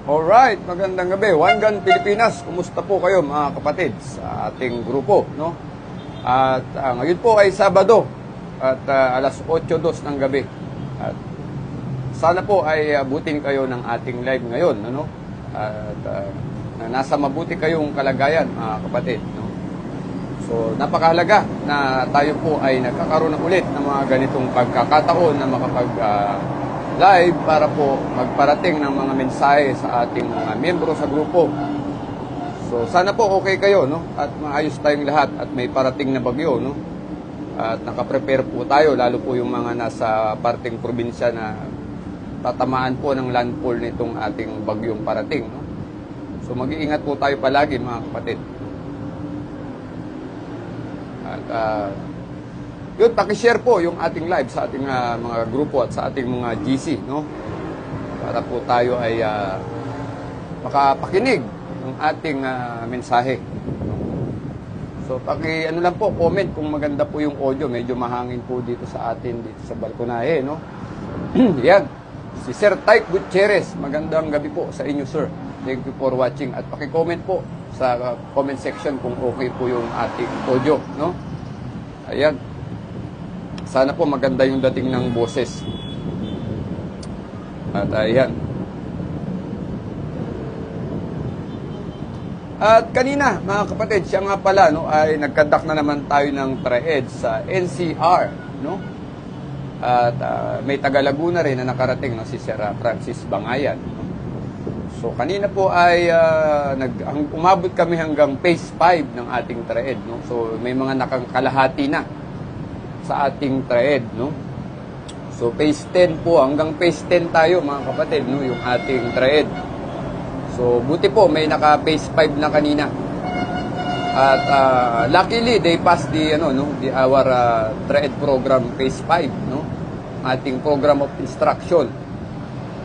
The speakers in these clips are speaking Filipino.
Alright, magandang gabi. One Gun Pilipinas, kumusta po kayo mga kapatid sa ating grupo, no? At ngayon po ay Sabado at alas 8:02 ng gabi. At sana po ay abutin kayo ng ating live ngayon, ano? At nasa mabuti kayong kalagayan mga kapatid, no? So, napakahalaga na tayo po ay nagkakaroon ng ulit ng mga ganitong pagkakataon na live para po magparating ng mga mensahe sa ating mga miyembro sa grupo. So sana po okay kayo, no? At maayos tayong lahat at may parating na bagyo, no? At nakaprepare po tayo, lalo po yung mga nasa parting probinsya na tatamaan po ng landfall nitong ating bagyong parating, no? So mag-iingat po tayo palagi mga kapatid. At yun, pakishare po yung ating live sa ating mga grupo at sa ating mga GC, no? Para po tayo ay makapakinig ng ating mensahe. So, ano lang po, comment kung maganda po yung audio. Medyo mahangin po dito sa atin, dito sa balkonahe, no? Yan. Si Sir Tyke Gutierrez, magandang gabi po sa inyo, sir. Thank you for watching. At paki-comment po sa comment section kung okay po yung ating audio, no? Ayan. Sana po maganda yung dating ng boses. At ayan. At kanina, mga kapatid, siya nga pala, no, ay nagkandak na naman tayo ng TRAED sa NCR, no? At may taga Laguna rin na nakarating, no, si Sir Francis Bangayan. No? So kanina po ay umabot kami hanggang phase 5 ng ating TRAED, no? So may mga nakakalahati na sa ating TRAED, no? So phase 10 po, hanggang phase 10 tayo mga kapatid, no, yung ating TRAED. So buti po may naka phase 5 na kanina. At luckily they passed our TRAED program phase 5, no? Ating program of instruction.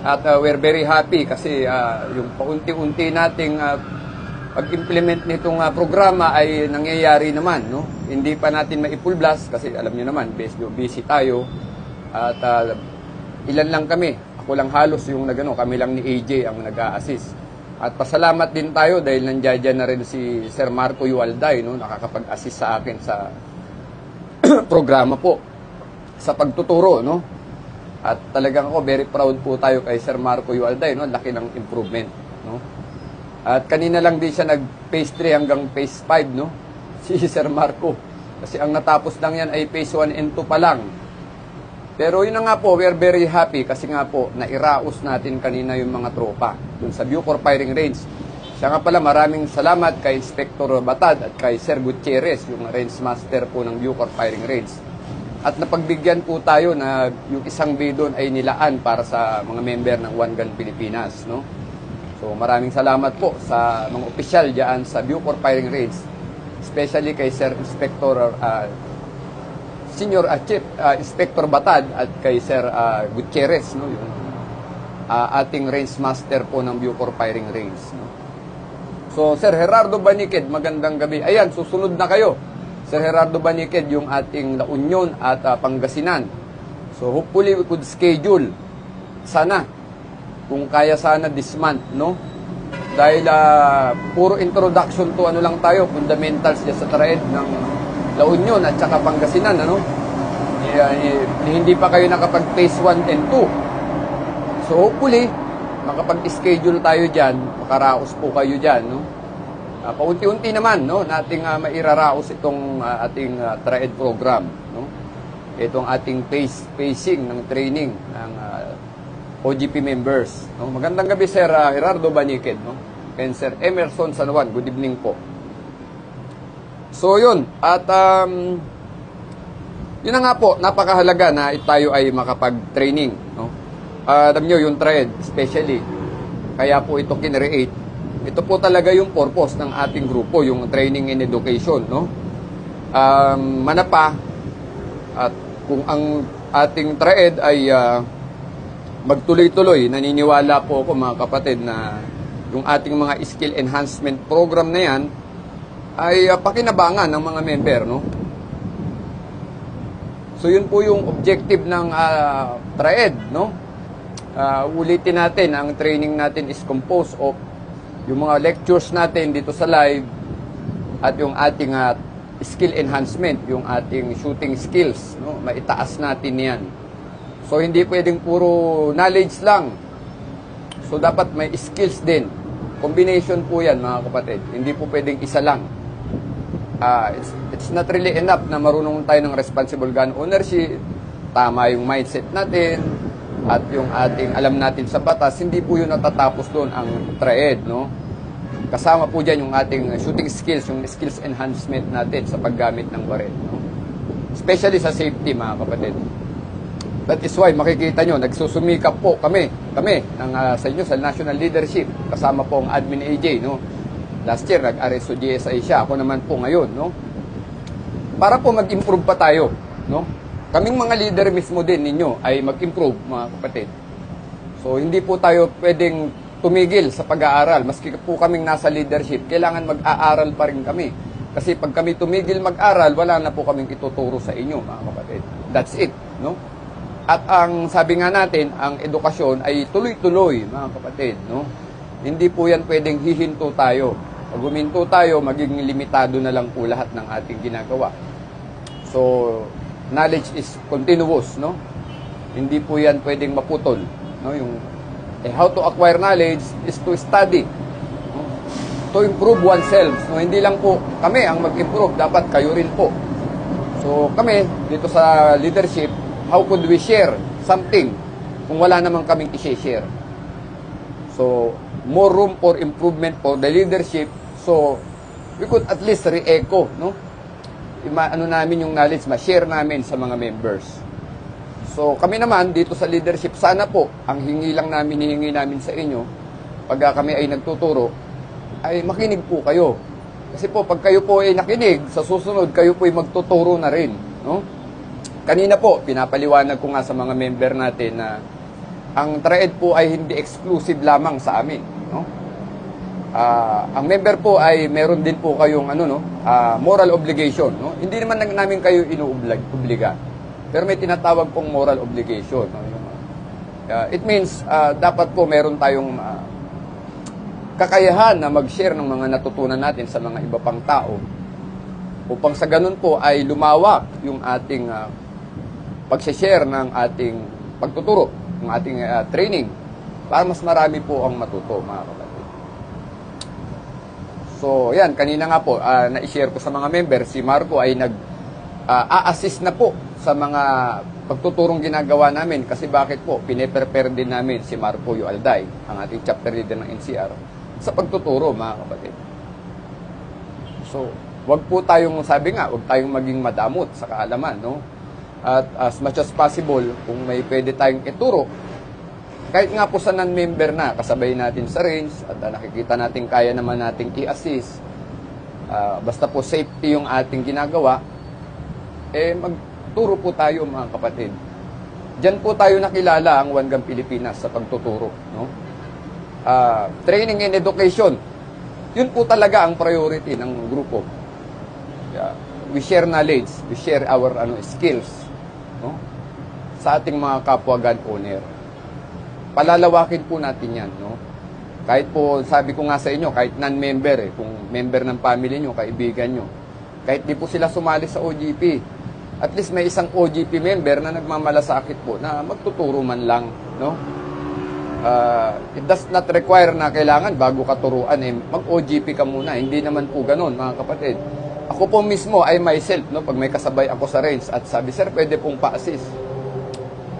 At we're very happy kasi yung paunti-unti nating pag-implement nitong programa ay nangyayari naman, no? Hindi pa natin ma-full blast kasi alam niyo naman, busy tayo. At ilan lang kami. Ako lang halos yung kami lang ni AJ ang nag-a-assist. At pasalamat din tayo dahil nandiyan na rin si Sir Marco Yualday, no? Nakakapag-assist sa akin sa programa po sa pagtuturo, no? At talagang ako very proud po tayo kay Sir Marco Yualday, no? Laki ng improvement, no? At kanina lang din siya nag-phase 3 hanggang phase 5, no? Si Sir Marco. Kasi ang natapos lang yan ay phase 1 and 2 pa lang. Pero yun na nga po, we are very happy kasi nga po, nairaos natin kanina yung mga tropa dun sa Bucor Firing Range. Siya nga pala, maraming salamat kay Inspector Batad at kay Sir Gutierrez, yung range master po ng Bucor Firing Range. At napagbigyan po tayo na yung isang bay doon ay nilaan para sa mga member ng One Gun Pilipinas, no? So maraming salamat po sa mga opisyal diyan sa Bucor Firing Range, especially kay Sir Inspector Senior Chief Inspector Batad at kay Sir Gutierrez, no, yung ating range master po ng Bucor Firing Range, no? So Sir Gerardo Baniked, magandang gabi. Ayan, susunod na kayo. Sir Gerardo Baniked, yung ating La Union at Pangasinan. So hopefully we could schedule sana, kung kaya sana this month, no? Dahil puro introduction to lang tayo, fundamentals sa TRAED ng La Union at saka Pangasinan, ano? Hindi pa kayo nakapag phase 1 and 2. So hopefully makapag-schedule tayo diyan, makaraos po kayo diyan, no? Paunti-unti naman, no, nating mairaraos itong ating TRAED program, no? Itong ating pacing ng training ng OGP members, no? Magandang gabi Sir Gerardo Baniked, no? And Sir Emerson San Juan, good evening po. So yun, at yun na nga po, napakahalaga na tayo ay makapag-training, no? Alam nyo, yung TRAED especially, kaya po ito kinreate. Ito po talaga yung purpose ng ating grupo, yung training and education, no? Manapa, at kung ang ating TRAED ay magtuloy-tuloy, naniniwala po ako mga kapatid na yung ating mga skill enhancement program na yan ay pakinabangan ng mga member, no? So yun po yung objective ng TRAED, no? Ulitin natin, ang training natin is composed of yung mga lectures natin dito sa live at yung ating skill enhancement, yung ating shooting skills, no? Maitaas natin yan. So, hindi pwedeng puro knowledge lang. So, dapat may skills din. Combination po yan, mga kapatid. Hindi po pwedeng isa lang. It's not really enough na marunong tayo ng responsible gun ownership, tama yung mindset natin, at yung ating alam natin sa batas, hindi po yun natatapos doon ang TRAED, no? Kasama po dyan yung ating shooting skills, yung skills enhancement natin sa paggamit ng baril, no? Especially sa safety, mga kapatid. That is why makikita nyo, nagsusumikap po kami ng, sa inyo sa national leadership, kasama po ang Admin AJ, no? Last year, nag-aresto GSI siya, ako naman po ngayon, no? Para po mag-improve pa tayo, no? Kaming mga leader mismo din ninyo ay mag-improve, mga kapatid. So, hindi po tayo pwedeng tumigil sa pag-aaral. Maski po kaming nasa leadership, kailangan mag-aaral pa rin kami. Kasi pag kami tumigil mag-aral, wala na po kaming ituturo sa inyo, mga kapatid. That's it, no? At ang sabi nga natin, ang edukasyon ay tuloy-tuloy, mga kapatid, no? Hindi po yan pwedeng hihinto tayo. Pag huminto tayo, magiging limitado na lang po lahat ng ating ginagawa. So, knowledge is continuous, no? Hindi po yan pwedeng maputol, no? Yung how to acquire knowledge is to study, no? To improve oneself, no? Hindi lang po kami ang mag-improve, dapat kayo rin po. So, kami dito sa leadership, how could we share something kung wala namang kaming i-share? So, more room for improvement for the leadership. So, we could at least re-echo, no? Namin yung knowledge, ma-share namin sa mga members. So, kami naman dito sa leadership, sana po, ang hihingi namin sa inyo, pag kami ay nagtuturo, ay makinig po kayo. Kasi po, pag kayo po ay nakinig, sa susunod, kayo po ay magtuturo na rin, no? Kanina po, pinapaliwanag ko nga sa mga member natin na ang TRAED po ay hindi exclusive lamang sa amin, no? Ang member po ay meron din po kayong moral obligation, no? Hindi naman namin kayo inuobliga. Pero may tinatawag pong moral obligation, no? It means dapat po meron tayong kakayahan na mag-share ng mga natutunan natin sa mga iba pang tao upang sa ganun po ay lumawak yung ating pag-share ng ating pagtuturo, ng ating training, para mas marami po ang matuto, mga kapatid. So, yan, kanina nga po, na-share ko sa mga member, si Marco ay nag-a-assist na po sa mga pagtuturong ginagawa namin. Kasi bakit po, pine-prepare din namin si Marco Yualday, ang ating chapter leader ng NCR, sa pagtuturo, mga kapatid. So, wag po tayong, sabi nga, wag tayong maging madamot sa kaalaman, no? At as much as possible, kung may pwede tayong ituro, kahit nga po sa non-member na, kasabay natin sa range, at nakikita natin kaya naman nating i-assist, basta po safety yung ating ginagawa, magturo po tayo, mga kapatid. Diyan po tayo nakilala ang One Gun Pilipinas sa pagtuturo, no? Training and education, yun po talaga ang priority ng grupo. We share knowledge, we share our skills, no? Sa ating mga kapwa gun owner. Palalawakin po natin yan, no? Kahit po, sabi ko nga sa inyo, kahit non-member, kung member ng family nyo, kaibigan nyo, kahit di po sila sumali sa OGP, at least may isang OGP member na nagmamalasakit po na magtuturo man lang, no? It does not require na kailangan bago ka turuan, mag-OGP ka muna. Hindi naman po ganun, mga kapatid. Ako po mismo ay myself, no? Pag may kasabay ako sa range at sabi, sir, pwede pong pa-assist.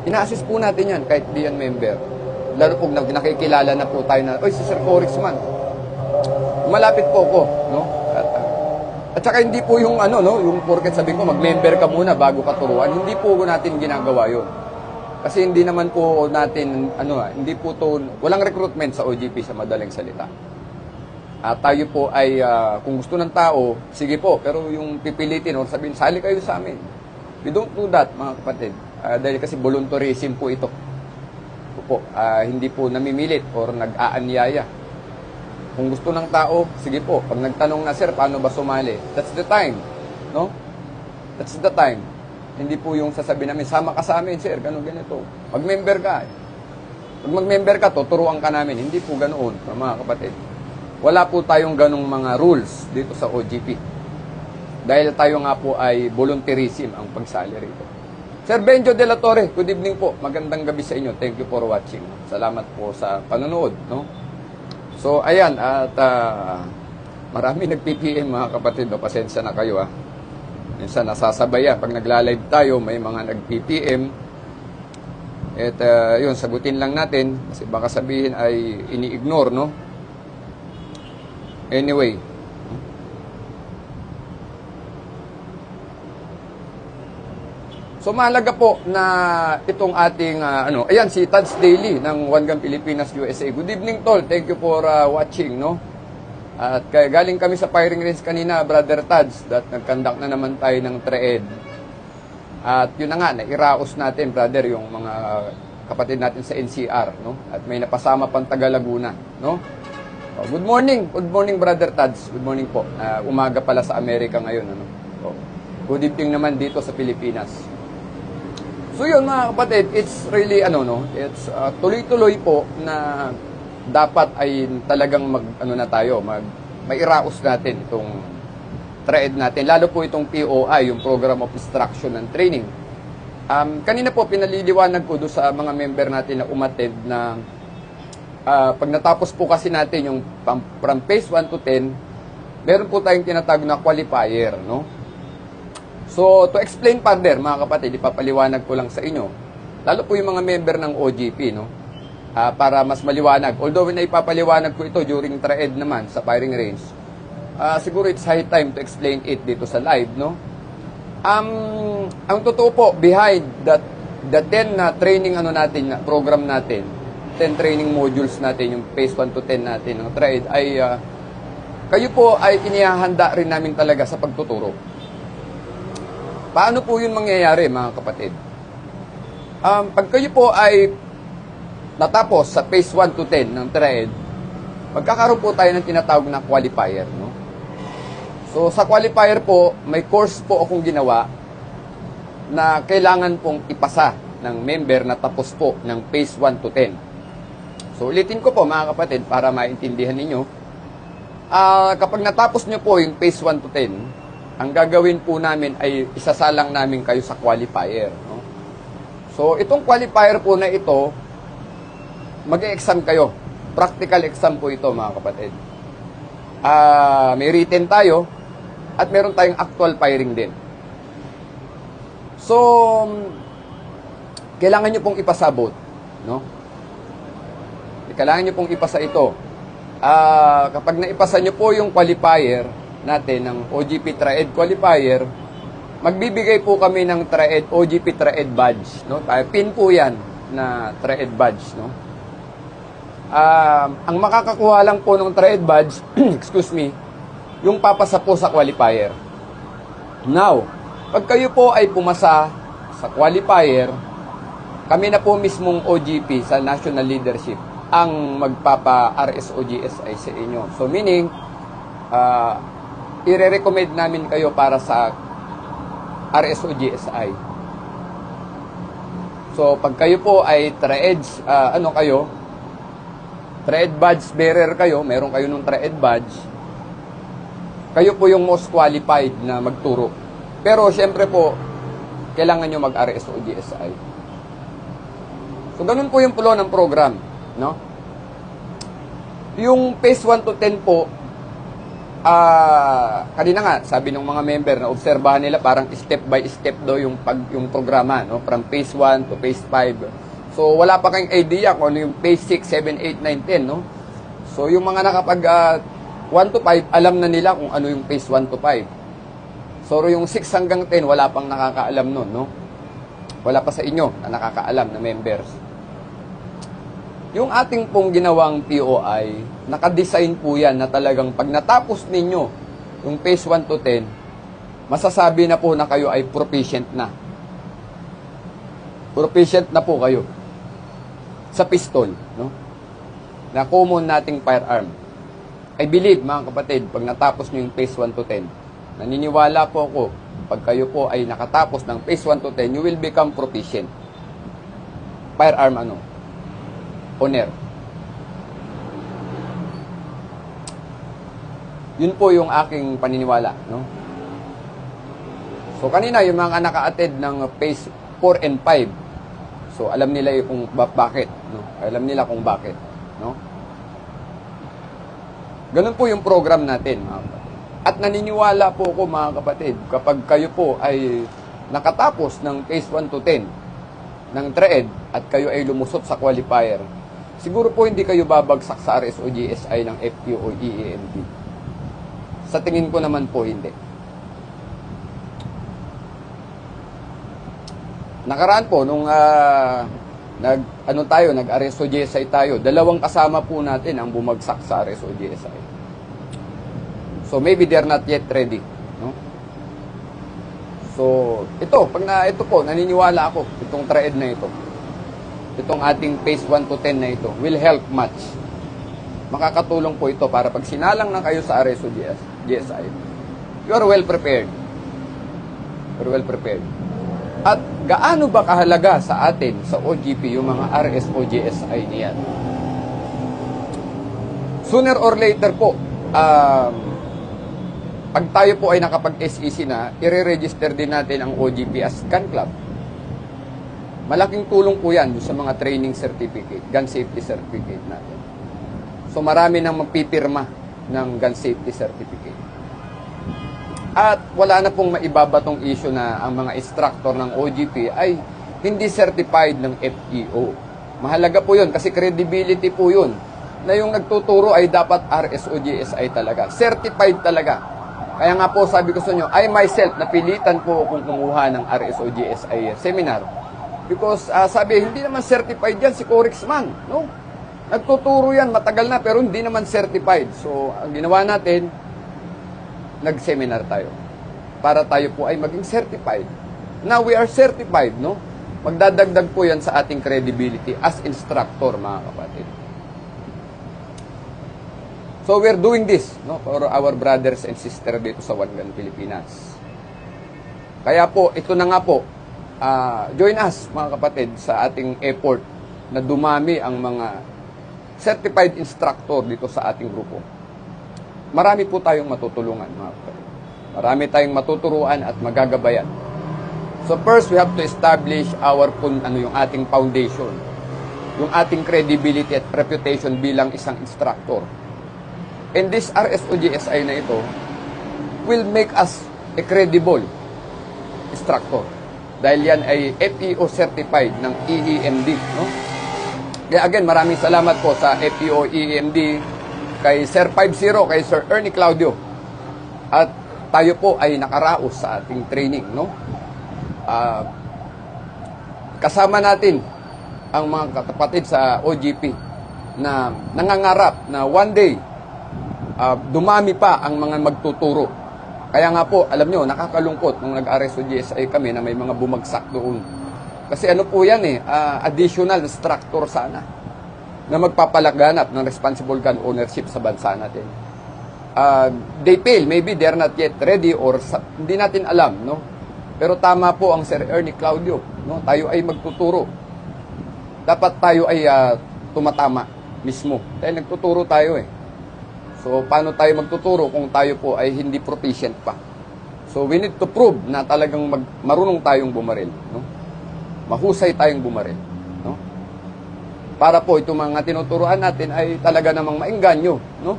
Ina-assist po natin yan kahit di yan member. Lalo po nakikilala na po tayo na, oy, si Sir Corix man. Malapit po ko, no? At saka hindi po yung yung porket sabi ko, mag-member ka muna bago ka turuan. Hindi po natin ginagawa yun. Kasi hindi naman po natin, hindi po to, walang recruitment sa OGP sa madaling salita. Tayo po ay, kung gusto ng tao, sige po, pero yung pipilitin o sabihin, sali kayo sa amin. We don't do that, mga kapatid. Dahil kasi voluntarism po ito. Hindi po namimilit or nag-aanyaya. Kung gusto ng tao, sige po. Pag nagtanong na, sir, paano ba sumali? That's the time. No? That's the time. Hindi po yung sasabihin namin, sama ka sa amin, sir, ganito. Mag-member ka. Pag mag-member ka, tuturuan ka namin. Hindi po ganoon, mga kapatid. Wala po tayong ganong mga rules dito sa OGP. Dahil tayo nga po ay volunteerism ang pagsali rito. Sir Benjo de la Torre, good evening po. Magandang gabi sa inyo. Thank you for watching. Salamat po sa panonood. No? So, ayan. At marami nag-PPM mga kapatid. Pasensya na kayo. Minsan nasasabayan. Pag nagla-live tayo, may mga nag-PPM. At yun, sagutin lang natin. Kasi baka sabihin ay ini-ignore, no? Anyway. So mahalaga po na itong ating ayan si Tads Daily ng One Gun Pilipinas USA. Good evening tol. Thank you for watching, no. At galing kami sa firing range kanina, Brother Tads, that nagkandak na naman tayo ng TREED. At yun na nga, nairaos natin, brother, yung mga kapatid natin sa NCR, no. At may napasama pang taga Laguna, no. Oh, good morning, Brother Tads. Good morning po. Umaga pala sa Amerika ngayon, ano. So, good evening naman dito sa Pilipinas. So yun mga kapatid, it's really it's tuloy-tuloy po na dapat ay talagang mairaos natin itong TREED natin, lalo po itong POI, yung Program of Instruction and Training. Kanina po pinaliliwanag ko doon sa mga member natin na umattend na pag natapos po kasi natin yung from phase 1 to 10, meron po tayong tinatawag na qualifier, no? So, to explain further, mga kapatid, ipapaliwanag ko lang sa inyo. Lalo po yung mga member ng OGP, no? Para mas maliwanag. Although, na ipapaliwanag ko ito during TREED naman sa firing range. Siguro it's high time to explain it dito sa live, no? Ang totoo po, behind the 10 na training natin, na program natin, 10 training modules natin, yung phase 1 to 10 natin ng TREED, ay kayo po ay inihahanda rin namin talaga sa pagtuturo. Paano po yun mangyayari, mga kapatid? Pag kayo po ay natapos sa phase 1 to 10 ng TREED, magkakaroon po tayo ng tinatawag na qualifier, no? So, sa qualifier po, may course po akong ginawa na kailangan pong ipasa ng member na tapos po ng phase 1 to 10. So, ulitin ko po, mga kapatid, para maintindihan ninyo. Kapag natapos nyo po yung phase 1 to 10, ang gagawin po namin ay isasalang namin kayo sa qualifier, no? So, itong qualifier po na ito, mag-e-exam kayo. Practical exam po ito, mga kapatid. May written tayo at meron tayong actual firing din. So, kailangan nyo pong ipasa both, no? Kailangan nyo pong ipasa ito. Kapag naipasa nyo po yung qualifier natin ng OGP TREED qualifier, magbibigay po kami ng TREED OGP TREED badge, no? Pin po 'yan na TREED badge, no? Ang makakakuha lang po ng TREED badge, excuse me, yung papasa po sa qualifier. Now, pag kayo po ay pumasa sa qualifier, kami na po mismong OGP sa national leadership ang magpapa-RSOGSI sa inyo. So meaning, i-recommend namin kayo para sa RSOGSI. So, pag kayo po ay TREED, TREED badge bearer kayo, meron kayo ng TREED badge, kayo po yung most qualified na magturo. Pero, syempre po, kailangan nyo mag-RSOGSI. So, ganun po yung pulo ng program, no? Yung phase 1 to 10 po, kanina nga, sabi ng mga member na obserbahan nila parang step by step daw yung programa, no? From phase 1 to phase 5. So, wala pa kayong idea kung ano yung phase 6, 7, 8, 9, 10, no? So, yung mga nakapag 1 to 5, alam na nila kung ano yung phase 1 to 5. So, yung 6 hanggang 10, wala pang nakakaalam nun, no? Wala pa sa inyo na nakakaalam na members. Yung ating pong ginawang POI, nakadesign po yan na talagang pag natapos ninyo yung phase 1 to 10, masasabi na po na kayo ay proficient na. Proficient na po kayo sa pistol, no? Na common nating firearm. I believe, mga kapatid, pag natapos nyo yung phase 1 to 10, naniniwala po ako, pag kayo po ay nakatapos ng phase 1 to 10, you will become proficient. Firearm on-air. Yun po yung aking paniniwala, no? So kanina yung mga naka-attend ng phase 4 and 5. So alam nila kung bakit, no? Alam nila kung bakit, no? Ganun po yung program natin, mga kapatid. At naniniwala po ako, mga kapatid, kapag kayo po ay nakatapos ng phase 1 to 10 ng TREED at kayo ay lumusot sa qualifier, siguro po hindi kayo babagsak sa RS o GSI ng FPO o EEMD. Sa tingin ko naman po hindi. Nakaraan po nung nag-RS o GSI tayo, dalawang kasama po natin ang bumagsak sa RS o GSI. So maybe they're not yet ready, no? So ito po, naniniwala ako itong TREED na ito. Itong ating phase 1 to 10 na ito will help much. Makakatulong po ito para pag sinalang na kayo sa RS o GSI, you are well prepared. You're well prepared. At gaano ba kahalaga sa atin, sa OGP, yung mga RS o GSI niyan? Sooner or later po, pag tayo po ay nakapag-SEC na, i-register din natin ang OGP as Gun Club. Malaking tulong po yan sa mga training certificate, gun safety certificate natin. So marami nang magpipirma ng gun safety certificate. At wala na pong maibabatong issue na ang mga instructor ng OGP ay hindi certified ng FEO. Mahalaga po yun kasi credibility po yun na yung nagtuturo ay dapat RS o GSI talaga. Certified talaga. Kaya nga po sabi ko sa inyo, I myself napilitan po kung kumuha ng RS o GSI seminar. Because sabi, hindi naman certified yan si Corexman. No? Nagtuturo yan, matagal na, pero hindi naman certified. So, ang ginawa natin, nag-seminar tayo. Para tayo po ay maging certified. Now, we are certified, no? Magdadagdag po yan sa ating credibility as instructor, mga kapatid. So, we're doing this, no? For our brothers and sisters dito sa One Gun Pilipinas. Kaya po, ito na nga po, join us, mga kapatid, sa ating effort na dumami ang mga certified instructor dito sa ating grupo. Marami po tayong matutulungan, mga kapatid. Marami tayong matuturuan at magagabayan. So first, we have to establish yung ating foundation. Yung ating credibility at reputation bilang isang instructor. And this RSOGSI na ito will make us a credible instructor. Dahil yan ay FEO certified ng EEMD, no? Kaya again, maraming salamat po sa FEO EEMD, kay Sir 50, kay Sir Ernie Claudio. At tayo po ay nakaraos sa ating training, no? Kasama natin ang mga kapatid sa OGP na nangangarap na one day dumami pa ang mga magtuturo. Kaya nga po, alam nyo, nakakalungkot nung nag-RS o GSI kami na may mga bumagsak doon. Kasi ano po yan additional instructor sana na magpapalaganap ng responsible gun ownership sa bansa natin. They fail, maybe they're not yet ready or hindi natin alam, no? Pero tama po ang Sir Ernie Claudio, no? Tayo ay magtuturo. Dapat tayo ay tumatama mismo. Dahil nagtuturo tayo So, paano tayo magtuturo kung tayo po ay hindi proficient pa? So, we need to prove na talagang marunong tayong bumaril, no? Mahusay tayong bumaril, no? Para po itong mga tinuturuan natin ay talaga namang maengganyo, no?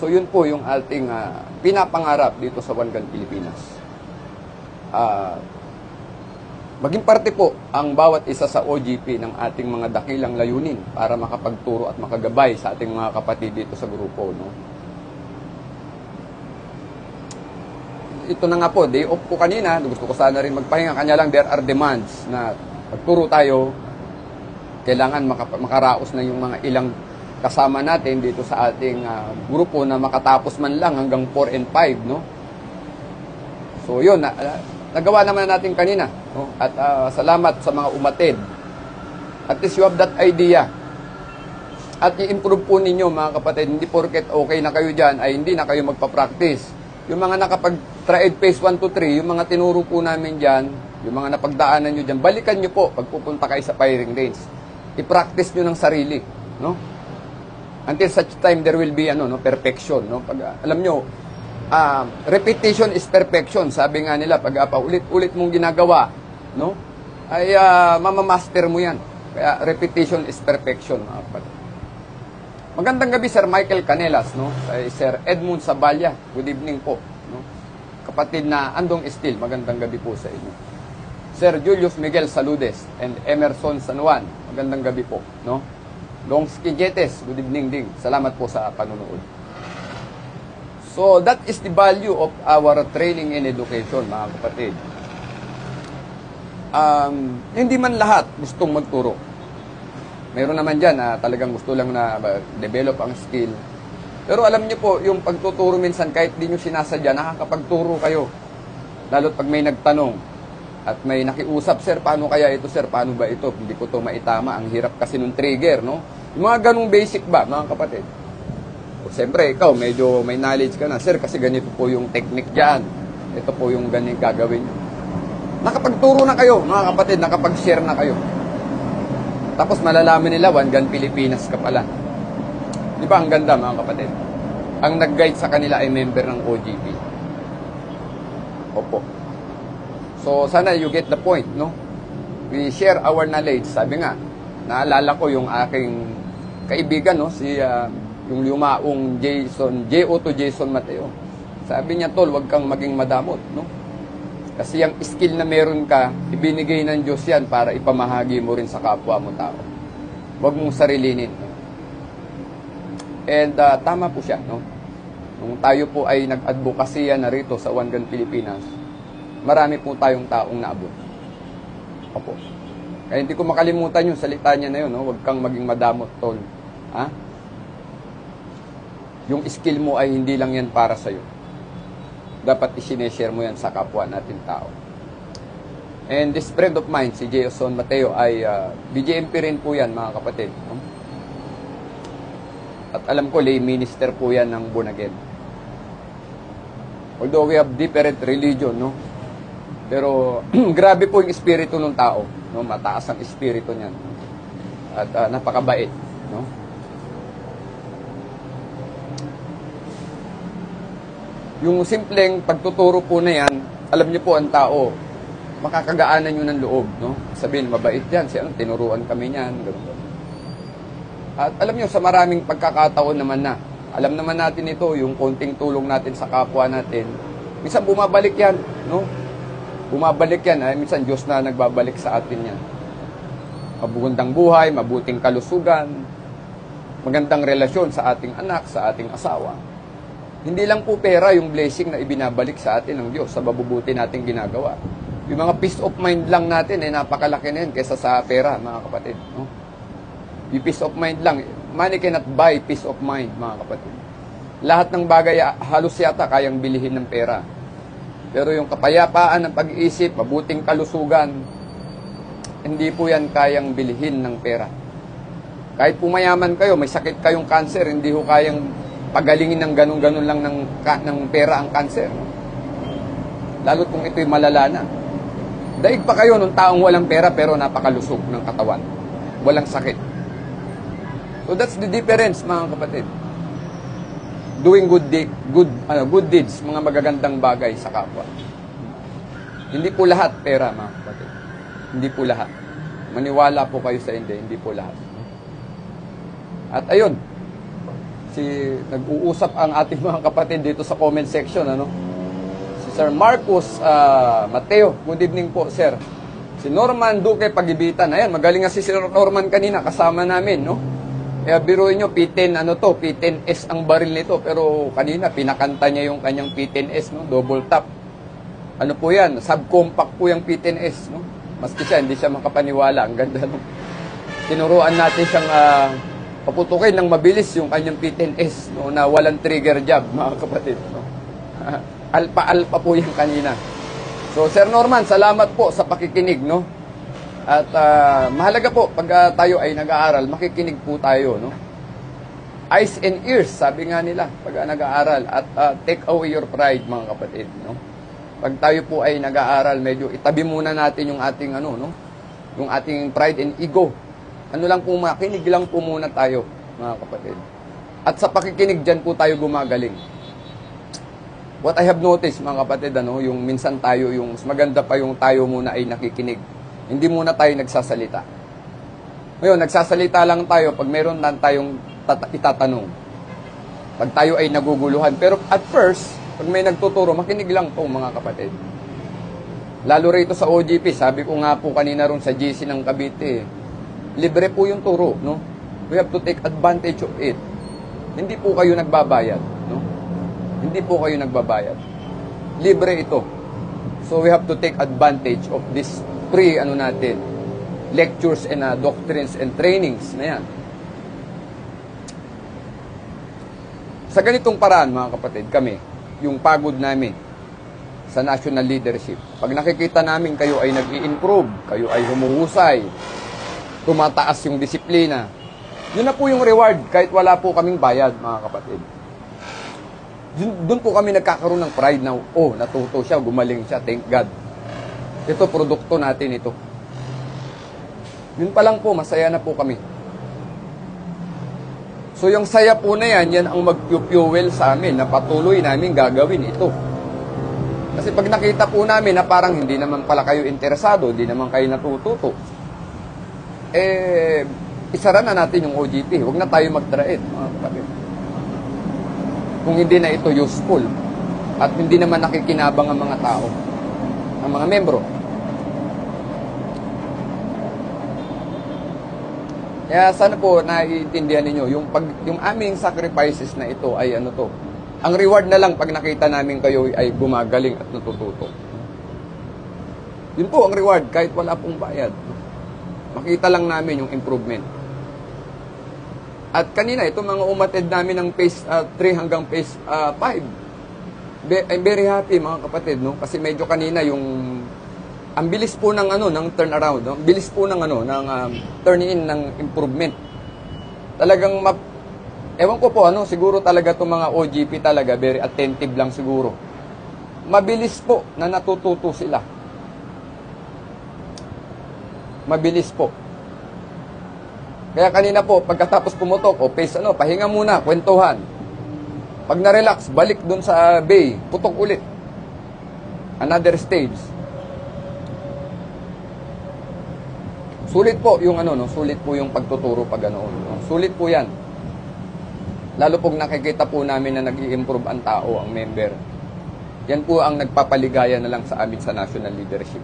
So, yun po yung ating pinapangarap dito sa One Gun Pilipinas. Maging parte po ang bawat isa sa OGP ng ating mga dakilang layunin para makapagturo at makagabay sa ating mga kapatid dito sa grupo, no? Ito na nga po, day off ko kanina, gusto ko sana rin magpahinga, kanya lang there are demands na pagturo tayo, kailangan makaraos na yung mga ilang kasama natin dito sa ating grupo na makatapos man lang hanggang 4 and 5, no? So yun, nagawa naman natin kanina, no? At salamat sa mga umatid. At least you have that idea. At i-improve po ninyo, mga kapatid, hindi porket okay na kayo dyan, ay hindi na kayo magpa-practice. Yung mga nakapag-tried phase 1 to 3, yung mga tinuro po namin dyan, yung mga napagdaanan nyo dyan, balikan nyo po pag pupunta kayo sa firing range. i-practice nyo ng sarili, no? Until such time there will be perfection, no? Pag alam nyo, repetition is perfection. Sabi nga nila, pag paulit-ulit mong ginagawa, no? Ay mamamaster mo 'yan. Kaya repetition is perfection, mga kapatid. Magandang gabi, Sir Michael Canelas, no? Sir Edmund Sabalya. Good evening po, no? Kapatid na Andong Estil, magandang gabi po sa inyo. Sir Julius Miguel Saludes and Emerson San Juan, magandang gabi po, no? Longsky Jetes, good evening ding. Salamat po sa panonood. So, that is the value of our training and education, mga kapatid. Hindi man lahat gustong magturo. Meron naman dyan na talagang gusto lang na develop ang skill. Pero alam niyo po, yung pagtuturo minsan, kahit di nyo sinasadya, nakakapagturo kayo. Lalo't pag may nagtanong at may nakiusap, Sir, paano kaya ito, Sir? Paano ba ito? Hindi ko to maitama. Ang hirap kasi nung trigger, no? Yung mga ganung basic ba, mga kapatid? O, siyempre, ikaw, medyo may knowledge ka na. Sir, kasi ganito po yung technique dyan. Ito po yung ganyan gagawin nyo. Nakapagturo na kayo, mga kapatid. Nakapag-share na kayo. Tapos malalaman nila, One Gun Pilipinas ka pala. Di ba ang ganda, mga kapatid? Ang nag-guide sa kanila ay member ng OGP. Opo. So, sana you get the point, no? We share our knowledge. Sabi nga, naalala ko yung aking kaibigan, no? Yung lumaong Jason Mateo. Sabi niya, Tol, wag kang maging madamot, no? Kasi yung skill na meron ka, ibinigay ng Diyos yan para ipamahagi mo rin sa kapwa mo tao. Wag mong sarilinin, no? And tama po siya, no? Nung tayo po ay nag-advocacy na rito sa One Gun Pilipinas, marami po tayong taong naabot. Opo. Kaya hindi ko makalimutan yung salita niya na yun, no? Huwag kang maging madamot, Tol. Ha? Yung skill mo ay hindi lang yan para sa'yo. Dapat isineshare mo yan sa kapwa natin tao. And this friend of mine, si Jason Mateo, ay BJMP rin po yan, mga kapatid. No? At alam ko, lay minister po yan ng Born Again. Although we have different religion, no? Pero grabe po yung espiritu ng tao, no? Mataas ang espiritu niyan. At napakabait, no? Yung simpleng pagtuturo po na yan, alam niyo po ang tao, makakagaanan nyo ng loob, no? Sabihin, mabait yan, tinuruan kami niyan, gano'n. At alam niyo, sa maraming pagkakataon naman na, alam naman natin ito, yung konting tulong natin sa kapwa natin, minsan bumabalik yan, no? Bumabalik yan, minsan Diyos na nagbabalik sa atin yan. Mabugandang buhay, mabuting kalusugan, magandang relasyon sa ating anak, sa ating asawa. Hindi lang po pera yung blessing na ibinabalik sa atin ng Diyos sa mabubuti nating ginagawa. Yung mga peace of mind lang natin, napakalaki na yan kaysa sa pera, mga kapatid, no? Yung peace of mind lang. Money cannot buy peace of mind, mga kapatid. Lahat ng bagay halos yata kayang bilihin ng pera. Pero yung kapayapaan ng pag-iisip, mabuting kalusugan, hindi po yan kayang bilihin ng pera. Kahit pumayaman kayo, may sakit kayong cancer, hindi ho kayang pagalingin ng ganun-ganun lang ng pera ang cancer. Lalo kung ito'y malala na. Daig pa kayo nung taong walang pera pero napakalusog ng katawan. Walang sakit. So that's the difference, mga kapatid. Doing good deeds, mga magagandang bagay sa kapwa. Hindi po lahat pera, mga kapatid. Hindi po lahat. Maniwala po kayo sa hindi po lahat. At ayun, nag-uusap ang ating mga kapatid dito sa comment section, ano? Si Sir Marcos Mateo, good evening po, sir. Si Norman Duque Pagibitan, ayan, magaling nga si Sir Norman kanina, kasama namin, no? Kaya biruin nyo, P10, P10S ang baril nito. Pero kanina, pinakanta niya yung kanyang P10S, no? Double top. Ano po yan? Subcompact po yung P10S, no? Maski siya, hindi siya makapaniwala. Ang ganda, no? Tinuruan natin siyang paputukin ng mabilis yung kanyang P10S, no? Na walang trigger job, mga kapatid, no? Alpa-alpa po yung kanina. So, Sir Norman, salamat po sa pakikinig, no? At mahalaga po, pag tayo ay nag-aaral, makikinig po tayo, no? Eyes and ears, sabi nga nila, pag nag-aaral. At take away your pride, mga kapatid, no? Pag tayo po ay nag-aaral, medyo itabi muna natin yung ating, no? Yung ating pride and ego. Ano lang po, makinig lang po muna tayo, mga kapatid. At sa pakikinig dyan po tayo gumagaling. What I have noticed, mga kapatid, yung minsan tayo, yung mas maganda pa yung tayo muna ay nakikinig. Hindi muna tayo nagsasalita. Ngayon, nagsasalita lang tayo pag meron na tayong itatanong. Pag tayo ay naguguluhan. Pero at first, pag may nagtuturo, makinig lang po, mga kapatid. Lalo rito sa OGP, sabi ko nga po kanina ron sa GC ng Cavite, libre po yung turo, no? We have to take advantage of it. Hindi po kayo nagbabayad, no? Hindi po kayo nagbabayad. Libre ito. So we have to take advantage of this free, lectures and doctrines and trainings na yan. Sa ganitong paraan, mga kapatid, kami, yung pagod namin sa national leadership, pag nakikita namin kayo ay nag-i-improve, kayo ay humuhusay, tumataas yung disiplina, yun na po yung reward kahit wala po kaming bayad, mga kapatid. Doon po kami nagkakaroon ng pride na, natuto siya, gumaling siya, thank God. Ito, produkto natin ito. Yun pa lang po, masaya na po kami. So yung saya po na yan ang mag-fuel sa amin na patuloy namin gagawin ito. Kasi pag nakita po namin na parang hindi naman pala kayo interesado, hindi naman kayo natututo, isara na natin yung OGP. Huwag na tayo mag-train, mga kapatid. Kung hindi na ito useful at hindi naman nakikinabang ang mga tao, ang mga membro. Kaya sana po naiintindihan ninyo, yung aming sacrifices na ito ay ang reward na lang pag nakita namin kayo ay gumagaling at natututo. Yun po ang reward kahit wala pong bayad. Makita lang namin yung improvement. At kanina, itong mga umatid namin ng phase 3 hanggang phase 5. I'm very happy, mga kapatid, no? Kasi medyo kanina ang bilis po ng ng turnaround, no? Bilis po ng turn in ng improvement. Talagang ewan ko po siguro talaga itong mga OGP talaga very attentive lang siguro. Mabilis po na natututo sila. Mabilis po. Kaya kanina po, pagkatapos pumutok, phase pahinga muna, kwentuhan. Pag na-relax, balik dun sa bay, putok ulit. Another stage. Sulit po yung sulit po yung pagtuturo pag Sulit po yan. Lalo pong nakikita po namin na nag-i-improve ang tao, ang member. Yan po ang nagpapaligaya na lang sa amin sa national leadership.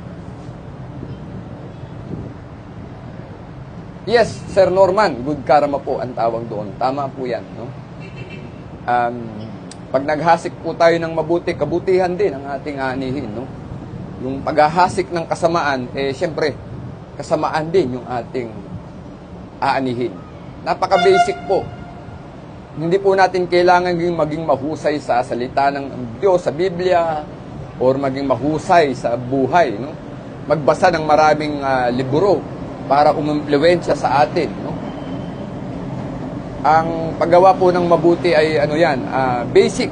Yes, Sir Norman, good karma po ang tawag doon. Tama po yan, no? Pag naghasik po tayo ng mabuti, kabutihan din ang ating aanihin, no? Yung paghahasik ng kasamaan, syempre, kasamaan din yung ating aanihin. Napaka-basic po. Hindi po natin kailangan maging mahusay sa salita ng Diyos, sa Biblia, or maging mahusay sa buhay, no? Magbasa ng maraming libro para umumpluwensya sa atin, no? Ang paggawa po ng mabuti ay basic.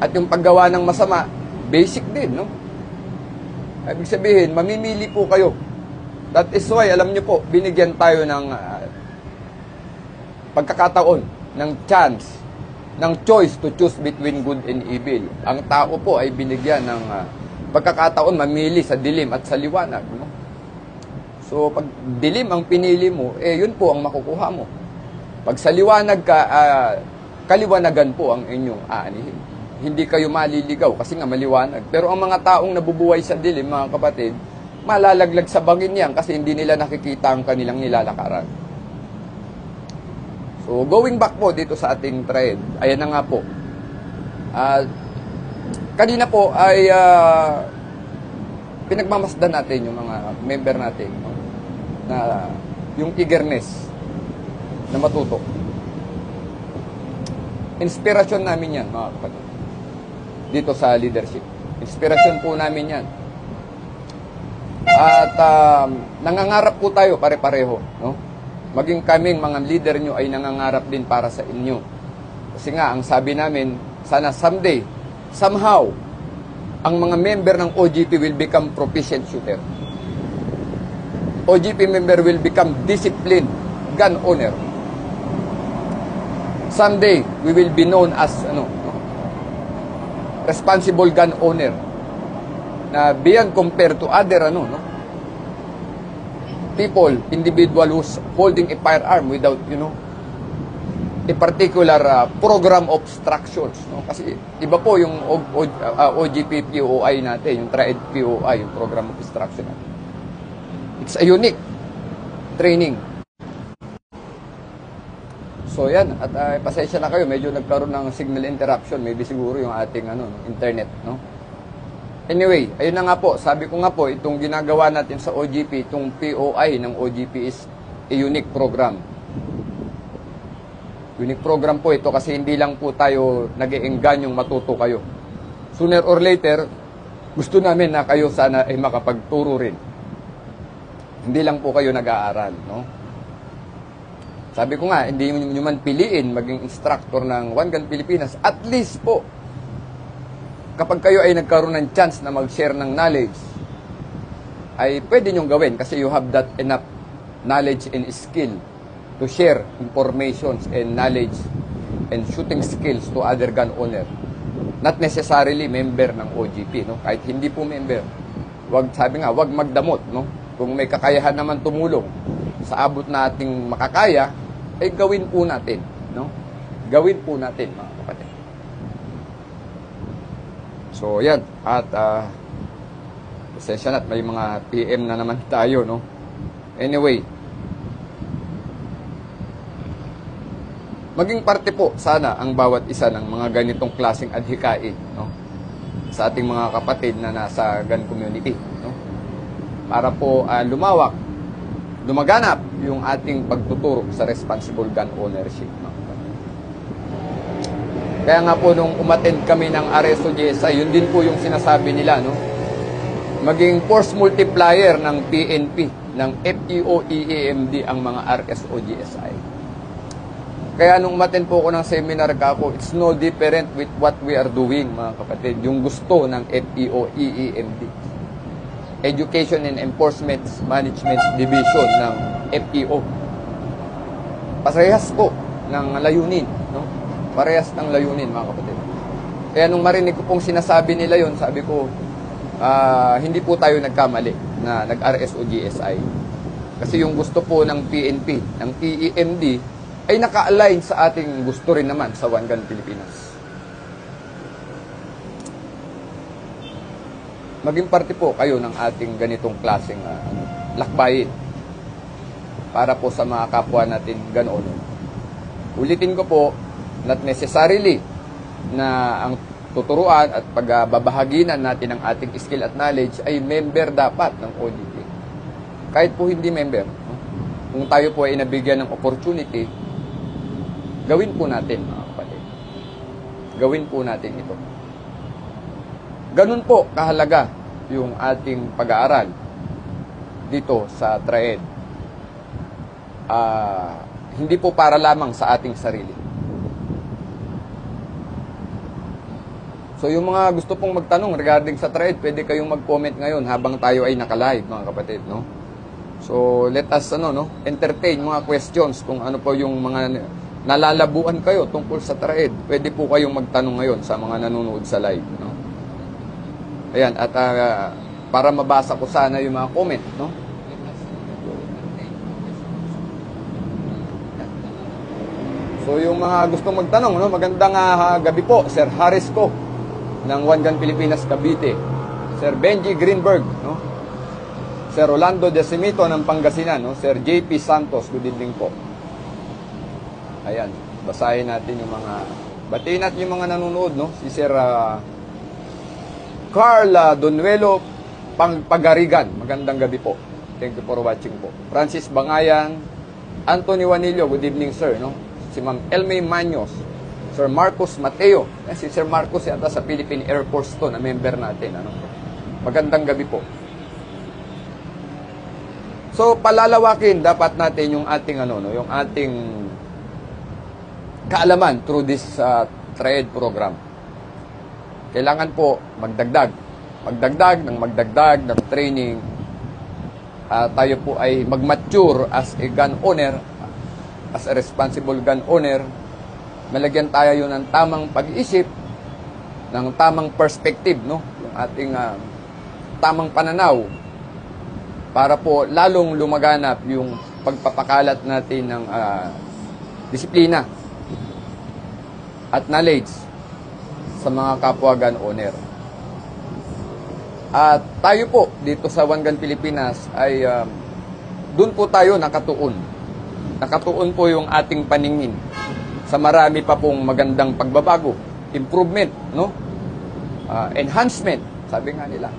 At yung paggawa ng masama, basic din, no? Ibig sabihin, mamimili po kayo. That is why, alam niyo po, binigyan tayo ng pagkakataon, ng chance, ng choice to choose between good and evil. Ang tao po ay binigyan ng pagkakataon mamili sa dilim at sa liwanag, no? So, pag dilim ang pinili mo, yun po ang makukuha mo. Pag sa liwanag ka, kaliwanagan po ang inyong aanihin. Hindi kayo maliligaw kasi nga maliwanag. Pero ang mga taong nabubuhay sa dilim, mga kapatid, malalaglag sa bangin yan kasi hindi nila nakikita ang kanilang nilalakaran. So, going back po dito sa ating thread, ayan na nga po. Kanina po ay pinagmamasdan natin yung mga member natin, no? Na yung eagerness na matuto. Inspirasyon namin yan, mga kapatid, dito sa leadership. Inspirasyon po namin yan. At nangangarap po tayo pare-pareho, no? Maging kaming mga leader nyo ay nangangarap din para sa inyo. Kasi nga, ang sabi namin, sana someday, somehow, ang mga member ng OGP will become proficient shooter. OGP member will become disciplined gun owner. Someday, we will be known as responsible gun owner na beyond compared to other people, individual who's holding a firearm without a particular program of instructions, kasi iba po yung OGP POI natin, yung TRAED POI, yung program of instruction natin. It's a unique training. So yan, at pasensya na kayo, medyo nagkaroon ng signal interruption, maybe siguro yung ating internet, Anyway, ayun na nga po, sabi ko nga po, itong ginagawa natin sa OGP, itong POI ng OGP is a unique program. Unique program po ito kasi hindi lang po tayo nag-eenganyong matuto kayo. Sooner or later, gusto namin na kayo sana ay makapagturo rin. Hindi lang po kayo nag-aaral, Sabi ko nga, hindi nyo man piliin maging instructor ng One Gun Pilipinas. At least po, kapag kayo ay nagkaroon ng chance na mag-share ng knowledge, ay pwede nyong gawin kasi you have that enough knowledge and skill to share informations and knowledge and shooting skills to other gun owner. Not necessarily member ng OGP, Kahit hindi po member. Sabi nga, wag magdamot, Kung may kakayahan naman tumulong sa abot nating makakaya, ay gawin po natin, Gawin po natin, mga kapatid. So, yan. At, pasensya na, may mga PM na naman tayo, Anyway, maging parte po sana ang bawat isa ng mga ganitong klaseng adhikain, sa ating mga kapatid na nasa gun community, Para po lumawak, lumaganap yung ating pagtuturo sa responsible gun ownership. Kaya nga po nung umattend kami ng RSO GSI, yun din po yung sinasabi nila, maging force multiplier ng PNP, ng FEO, EAMD ang mga RSO GSI. Kaya nung umattend po ako ng seminar kako, it's no different with what we are doing, mga kapatid. Yung gusto ng FEO, EAMD. Education and Enforcement Management Division ng FEO. Parehas po ng layunin, Parehas ng layunin, mga kapatid. Kaya nung marinig ko pong sinasabi nila yon, sabi ko, hindi po tayo nagkamali na nag-RSO GSI. Kasi yung gusto po ng PNP, ng EEMD, ay naka-align sa ating gusto rin naman sa One Gun Pilipinas. Maging parte po kayo ng ating ganitong klaseng lakbayin para po sa mga kapwa natin ganoon. Ulitin ko po, not necessarily na ang tuturuan at pagbabahaginan natin ng ating skill at knowledge ay member dapat ng OGP. Kahit po hindi member, kung tayo po ay nabigyan ng opportunity, gawin po natin, mga kapatid. Gawin po natin ito. Ganun po kahalaga yung ating pag-aaral dito sa TRAED. Hindi po para lamang sa ating sarili. So yung mga gusto pong magtanong regarding sa TRAED, pwede kayong mag-comment ngayon habang tayo ay naka-live, mga kapatid, So let us entertain mga questions kung ano po yung mga nalalabuan kayo tungkol sa TRAED. Pwede po kayong magtanong ngayon sa mga nanonood sa live, Ayan, at para mabasa ko sana yung mga comment, So yung mga gustong magtanong, magandang gabi po, Sir Harris ko ng One Gun Pilipinas Cavite, Sir Benji Greenberg, Sir Rolando Decimito ng Pangasinan, Sir JP Santos, good evening po. Ayan, basahin natin yung mga, batiin natin yung mga nanonood, si Sir Carla Donuelo Pagarigan, magandang gabi po. Thank you for watching po. Francis Bangayan, Anthony Wanillo, good evening sir, Si Ma'am Elmay Maños, Sir Marcos Mateo, si Sir Marcos yata sa Philippine Air Force to, na member natin, Magandang gabi po. So palalawakin dapat natin yung ating yung ating kaalaman through this TRAED program. Kailangan po magdagdag ng training tayo po ay mag-mature as a gun owner, as a responsible gun owner, malagyan tayo yun ng tamang pag-iisip, ng tamang perspective, no? Yung ating tamang pananaw para po lalong lumaganap yung pagpapakalat natin ng disiplina at knowledge sa mga kapwa gun owner. At tayo po dito sa One Gun Pilipinas ay doon po tayo nakatuon. Nakatuon po yung ating paningin sa marami pa pong magandang pagbabago, improvement, no? Enhancement, sabi nga nila.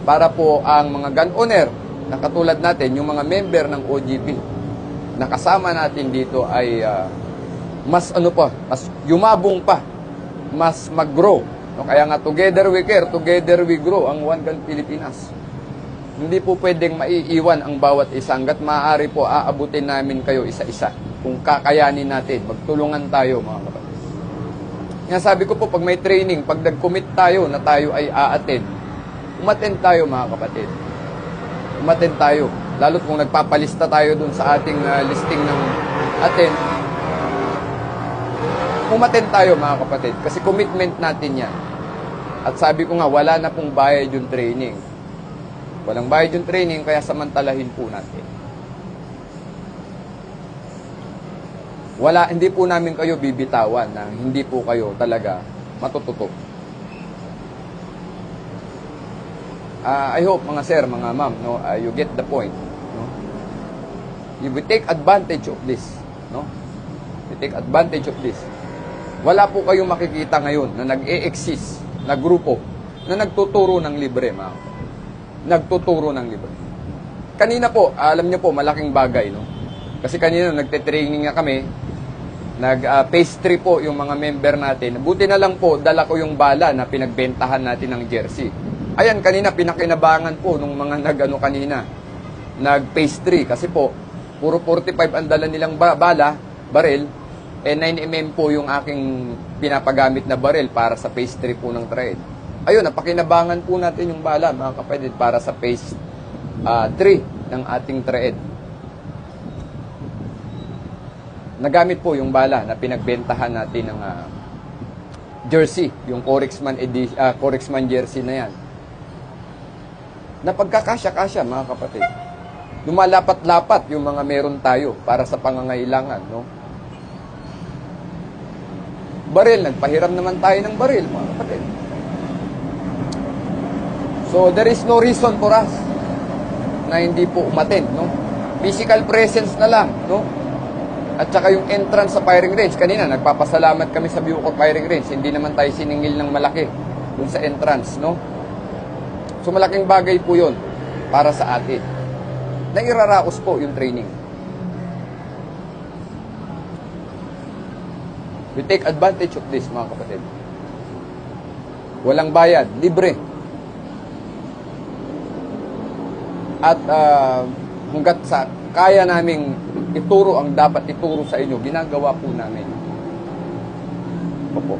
Para po ang mga gun owner na katulad natin, yung mga member ng OGP na kasama natin dito ay mas mas yumabong pa, mas mag-grow. No, kaya nga, together we care, together we grow, ang One Gun Pilipinas. Hindi po pwedeng maiiwan ang bawat isa. Hanggat maaari po, aabutin namin kayo isa-isa. Kung kakayanin natin, magtulungan tayo, mga kapatid. Nga sabi ko po, pag may training, pag nag-commit tayo na tayo ay a-attend, umattend tayo, mga kapatid. Umattend tayo. Lalo't kung nagpapalista tayo dun sa ating listing ng attend, umattend tayo, mga kapatid, kasi commitment natin yan. At sabi ko nga, wala na pong bayad yung training. Walang bayad yung training, kaya samantalahin po natin. Hindi po namin kayo bibitawan na hindi po kayo talaga matututo. I hope, mga sir, mga ma'am, no, you get the point. No? You will take advantage of this. No? You take advantage of this. Wala po kayong makikita ngayon na nag-e-exist na grupo na nagtuturo ng libre, mga. Nagtuturo ng libre. Kanina po, alam niyo po, malaking bagay, no? Kasi kanina nagte-training nga kami, nag-pastry po yung mga member natin. Buti na lang po, dala ko yung bala na pinagbentahan natin ng jersey. Ayan, kanina pinakinabangan po nung mga kanina, nag-pastry. Kasi po, puro 45 ang dala nilang barel, 9mm po yung aking pinapagamit na baril para sa phase 3 po ng trade. Ayun, napakinabangan po natin yung bala, mga kapatid, para sa phase 3 ng ating trade. Nagamit po yung bala na pinagbentahan natin ng jersey, yung Corexman jersey na yan. Napagkakasya-kasya, mga kapatid. Lumalapat-lapat yung mga meron tayo para sa pangangailangan, no? Baril, nagpahiram naman tayo ng baril, mga kapatid. So, there is no reason for us na hindi po umattend, no? Physical presence na lang, no? At saka yung entrance sa firing range. Kanina, nagpapasalamat kami sa Bucor firing range. Hindi naman tayo siningil ng malaki dun sa entrance, no? So, malaking bagay po yun para sa atin. Nairaraos po yung training. We take advantage of this, mga kapatid. Walang bayad, libre. At hanggat sa kaya naming ituro ang dapat ituro sa inyo, ginagawa po namin. Opo.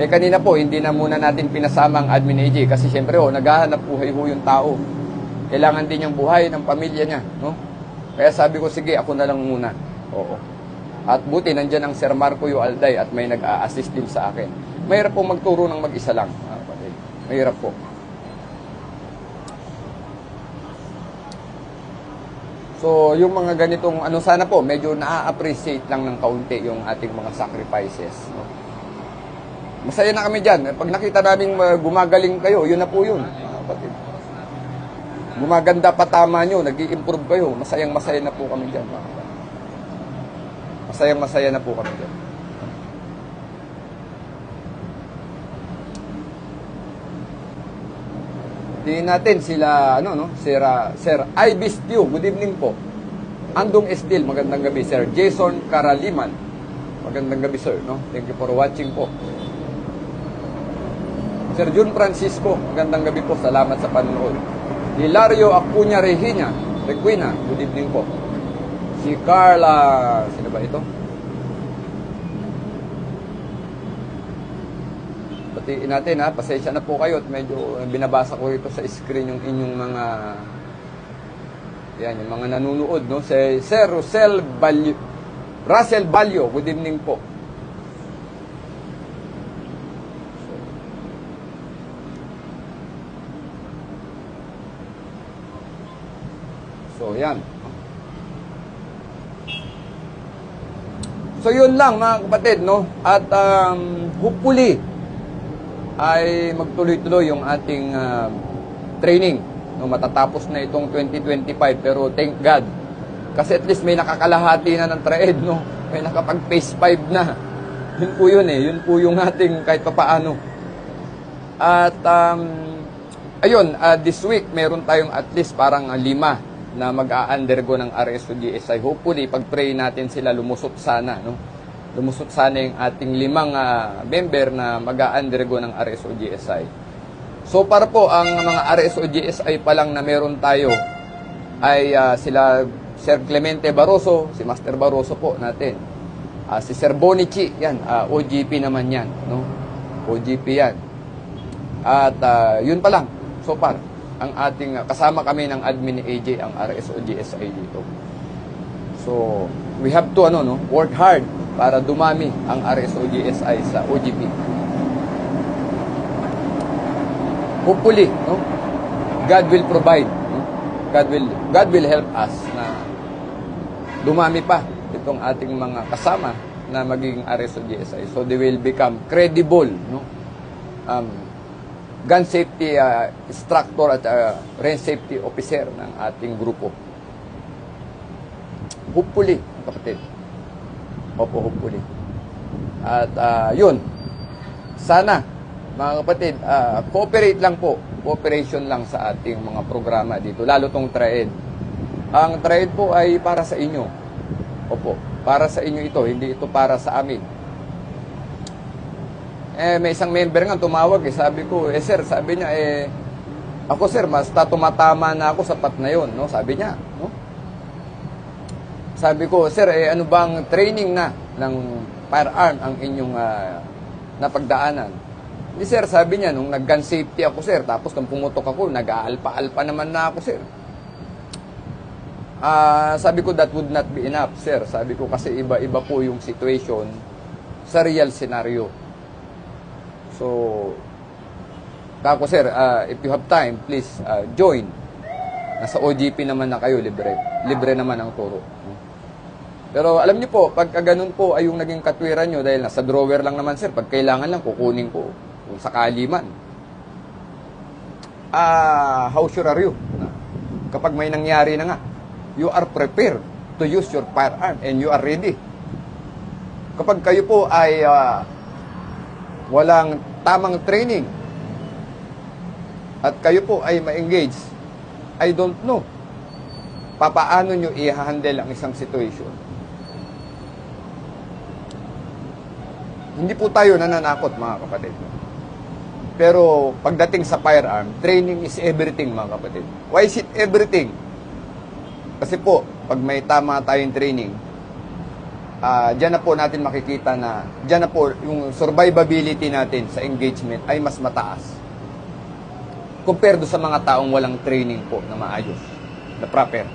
Kanina po, hindi na muna natin pinasama ang admin AJ kasi siyempre, naghahanap buhay ho yung tao. Kailangan din yung buhay ng pamilya niya, no? Kaya sabi ko, sige, ako na lang muna. Oo. At buti, nandyan ang Sir Marco Alday at may nag-a-assist din sa akin. Mahirap po magturo ng mag-isa lang. Mahirap po. So, yung mga ganitong, sana po, medyo na-appreciate lang ng kaunti yung ating mga sacrifices. No? Masaya na kami dyan. Pag nakita namin gumagaling kayo, yun na po yun. Gumaganda pa tama nyo, nag-i-improve kayo. Masayang-masaya na po kami dyan. Masayang-masaya na po kami dyan. Tingin natin sila, Sir Ibis Tiu, good evening po. Andong Estil, magandang gabi, Sir. Jason Karaliman, magandang gabi, sir. No? Thank you for watching po. Sir Jun Francisco, magandang gabi po. Salamat sa panonood. Hilario Acuña Requina, good evening po. Si Carla, sino ba ito? Batiin natin, pasensya na po kayo at medyo binabasa ko rito sa screen yung inyong mga Yan, yung mga nanonood, no? Si Sir Russell Balyo, good evening po. So, yan. So, yun lang mga kapatid, no? At hopefully, ay magtuloy-tuloy yung ating training. No, matatapos na itong 2025, pero thank God. Kasi at least may nakakalahati na ng TRAED, no? May nakapag-phase 5 na. Yun po yun eh. Yun po yung ating kahit papaano. At, ayun, this week, meron tayong at least parang 5 na mag-a-undergo ng RSO-GSI. Hopefully, pag-pray natin sila, lumusot sana, no? Lumusot sana yung ating 5 member na mag-a-undergo ng RSO-GSI. So, para po, ang mga RSO-GSI pa lang na meron tayo ay sila Sir Clemente Barroso, si Master Barroso po natin. Si Sir Bonichi, yan, OGP naman yan, no? OGP yan. At yun pa lang, so far, ang ating, kasama kami ng admin ni AJ, ang RSO-GSI dito. So, we have to, work hard para dumami ang RSO-GSI sa OGP. Hopefully, no? God will provide, no? God will help us na dumami pa itong ating mga kasama na magiging RSO-GSI. So they will become credible, no? Gun safety instructor at range safety officer ng ating grupo. Hopefully, kapatid. Opo, hopefully. At yun, sana mga kapatid, cooperate lang po. Cooperation lang sa ating mga programa dito. Lalo tong TRAED. Ang TRAED po ay para sa inyo. Opo, para sa inyo ito. Hindi ito para sa amin. May isang member nga tumawag. Sabi ko, sir, sabi niya, ako sir, basta tumatama na ako, sapat na yun. No? Sabi niya. No? Sabi ko, sir, ano bang training na ng firearm ang inyong napagdaanan? Hindi sir, sabi niya, nung nag-gun safety ako sir, tapos nung pumutok ako, nag-aalpa-alpa naman na ako sir. Sabi ko, that would not be enough sir. Sabi ko, kasi iba-iba po yung situation sa real scenario. So, kako sir, if you have time, please join. Nasa OGP naman na kayo, libre. Libre naman ang turo. Pero alam niyo po, pagka ganun po ay yung naging katwiran nyo, dahil nasa drawer lang naman sir, pag kailangan lang, kukunin ko. Kung sakali man. How sure are you? Kapag may nangyari na nga, you are prepared to use your firearm and you are ready. Kapag kayo po ay walang tamang training at kayo po ay ma-engage, I don't know papaano nyo i-handle ang isang situation. Hindi po tayo nananakot mga kapatid. Pero pagdating sa firearm, training is everything mga kapatid. Why is it everything? Kasi po, pag may tama tayong training, dyan na po natin makikita na, dyan na po yung survivability natin sa engagement ay mas mataas. Compared sa mga taong walang training po na maayos, na proper.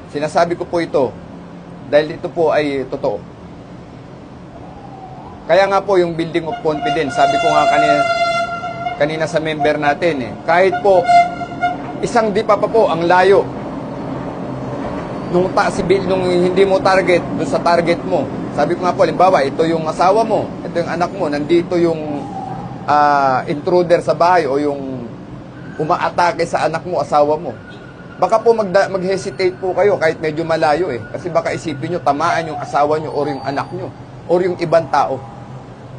Sinasabi ko po ito, dahil ito po ay totoo. Kaya nga po yung building of confidence, sabi ko nga kanina sa member natin, kahit po isang di pa po ang layo nung hindi mo target doon sa target mo. Sabi ko nga po, halimbawa, ito yung asawa mo, ito yung anak mo, nandito yung intruder sa bahay o yung umaatake sa anak mo, asawa mo. Baka po mag-hesitate po kayo kahit medyo malayo Kasi baka isipin nyo, tamaan yung asawa nyo or yung anak nyo or yung ibang tao.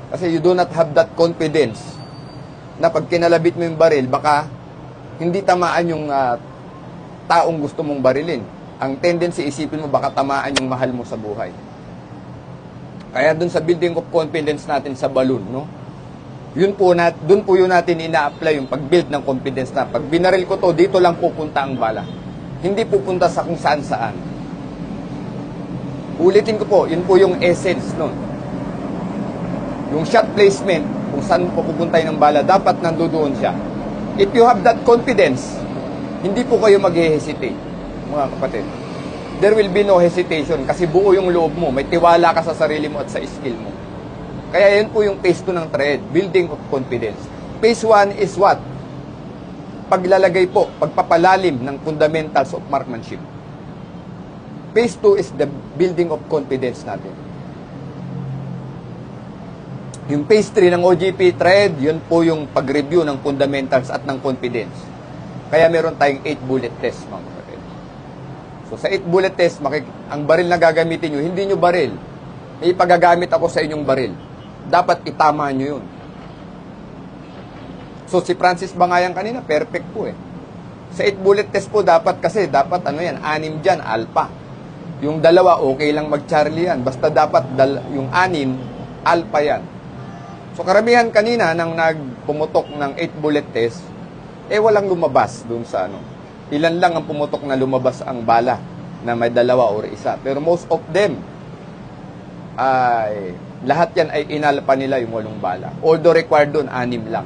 Kasi you do not have that confidence na pag kinalabit mo yung baril, baka hindi tamaan yung taong gusto mong barilin. Ang tendency, isipin mo, baka tamaan yung mahal mo sa buhay. Kaya dun sa building of confidence natin sa balloon, no? Dun po yun natin ina-apply yung pag-build ng confidence na pag binaril ko to, dito lang pupunta ang bala. Hindi pupunta sa kung saan-saan. Ulitin ko po, yun po yung essence nun. Yung shot placement, kung saan po pupunta yung bala, dapat nandoon siya. If you have that confidence, hindi po kayo mag-hesitate, mga kapatid. There will be no hesitation kasi buo yung loob mo. May tiwala ka sa sarili mo at sa skill mo. Kaya yun po yung phase 2 ng TRED, building of confidence. Phase 1 is what? Paglalagay po, pagpapalalim ng fundamentals of marksmanship. Phase 2 is the building of confidence natin. Yung phase 3 ng OGP TRED, yun po yung pag-review ng fundamentals at ng confidence. Kaya meron tayong 8 bullet test, mga kapatid. So sa 8 bullet test, ang baril na gagamitin nyo, hindi nyo baril. May ipagagamit ako sa inyong baril. Dapat itama nyo yun. So si Francis Bangayan kanina, perfect po eh. Sa 8 bullet test po, dapat 6 dyan, alpha. Yung 2, okay lang mag-Charlie yan. Basta dapat yung 6, alpha yan. So karamihan kanina nang nagpumutok ng 8 bullet test, walang lumabas dun sa Ilan lang ang pumutok na lumabas ang bala na may 2 or 1. Pero most of them, lahat yan ay inalpa nila yung 8 bala. Although required dun, 6 lang.